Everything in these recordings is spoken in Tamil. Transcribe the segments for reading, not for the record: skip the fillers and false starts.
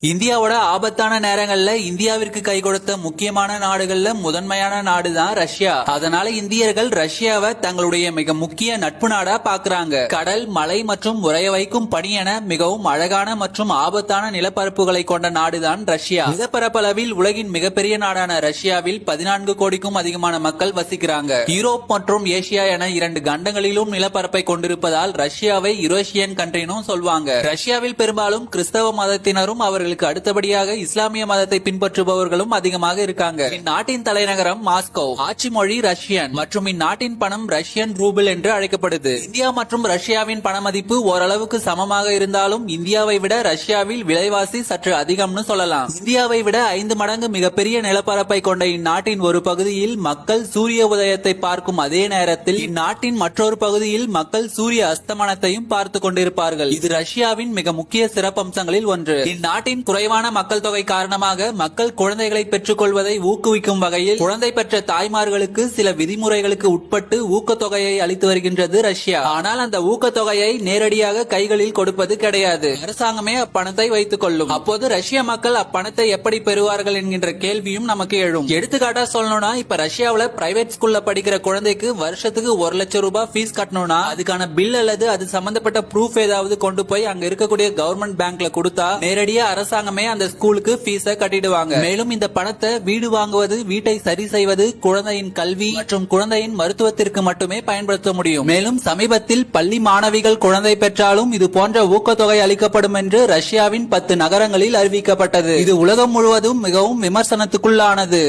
இந்தியாவோட ஆபத்தான நேரங்கள்ல இந்தியாவிற்கு கை கொடுத்த முக்கியமான நாடுகள்ல முதன்மையான நாடுதான் ரஷ்யா. அதனால இந்தியர்கள் ரஷ்யாவை தங்களுடைய மிக முக்கிய நட்பு நாடா பாக்குறாங்க. கடல், மலை மற்றும் உறைய வைக்கும் பனி என மிகவும் அழகான மற்றும் ஆபத்தான நிலப்பரப்புகளை கொண்ட நாடுதான் ரஷ்யா. நிலப்பரப்பளவில் உலகின் மிகப்பெரிய நாடான ரஷ்யாவில் 14 கோடிக்கும் அதிகமான மக்கள் வசிக்கிறாங்க. யூரோப் மற்றும் ஏசியா என 2 கண்டங்களிலும் நிலப்பரப்பை கொண்டிருப்பதால் ரஷ்யாவை யூரோசியன் கண்ட்ரினும் சொல்வாங்க. ரஷ்யாவில் பெரும்பாலும் கிறிஸ்தவ மதத்தினரும் அவர்கள் அடுத்தபடியாக இஸ்லாமிய மதத்தை பின்பற்றுபவர்களும் அதிகமாக இருக்காங்க. இந்நாட்டின் தலைநகரம் மாஸ்கோ. ஆட்சி மொழி ரஷ்யன் மற்றும் இந்நாட்டின் பணம் ரஷ்யன் ரூபிள் என்று அழைக்கப்படுது. இந்தியா மற்றும் ரஷ்யாவின் பண மதிப்பு ஓரளவுக்கு சமமாக இருந்தாலும் இந்தியாவை விட ரஷ்யாவில் விலைவாசி சற்று அதிகம்னு சொல்லலாம். இந்தியாவை விட 5 மடங்கு மிகப்பெரிய நிலப்பரப்பை கொண்ட இந்நாட்டின் ஒரு பகுதியில் மக்கள் சூரிய உதயத்தை பார்க்கும் அதே நேரத்தில் இந்நாட்டின் மற்றொரு பகுதியில் மக்கள் சூரிய அஸ்தமனத்தையும் பார்த்து கொண்டிருப்பார்கள். இது ரஷ்யாவின் மிக முக்கிய சிறப்பம்சங்களில் ஒன்று. இந்நாட்டின் குறைவான மக்கள் தொகை காரணமாக மக்கள் குழந்தைகளை பெற்றுக் கொள்வதை ஊக்குவிக்கும் வகையில் குழந்தை பெற்ற தாய்மார்களுக்கு சில விதிமுறைகளுக்கு உட்பட்டு ஊக்கத்தொகையை அளித்து வருகின்றது ரஷ்யா. ஆனால் அந்த ஊக்கத்தொகையை நேரடியாக கைகளில் கொடுப்பது கிடையாது. அரசாங்கமே அப்பணத்தை வைத்துக் கொள்ளும். அப்போது ரஷ்ய மக்கள் அப்பணத்தை எப்படி பெறுவார்கள் என்கின்ற கேள்வியும் நமக்கு எழும். எடுத்துக்காட்டா சொல்லணும்னா, இப்ப ரஷ்யாவில பிரைவேட் ஸ்கூல்ல படிக்கிற குழந்தைக்கு வருஷத்துக்கு 1 லட்சம் ரூபாய் ஃபீஸ் கட்டணும்னா அதுக்கான பில் அல்லது அது சம்பந்தப்பட்ட ப்ரூஃப் ஏதாவது கொண்டு போய் அங்க இருக்கக்கூடிய கவர்மெண்ட் பேங்க்ல கொடுத்தா நேரடியா அரசாங்கமே அந்த ஸ்கூலுக்கு ஃபீஸ கட்டிடுவாங்க. மேலும் இந்த பணத்தை வீடு வாங்குவது, வீட்டை சரி செய்வது, குழந்தையின் கல்வி மற்றும் குழந்தையின் மருத்துவத்திற்கு மட்டுமே பயன்படுத்த முடியும். மேலும் சமீபத்தில் பள்ளி மாணவிகள் குழந்தை பெற்றாலும் இது போன்ற ஊக்கத்தொகை அளிக்கப்படும் என்று ரஷ்யாவின் 10 நகரங்களில் அறிவிக்கப்பட்டது. இது உலகம் முழுவதும் மிகவும் விமர்சனத்துக்குள்ளானது.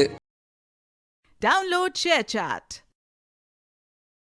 Download ShareChat.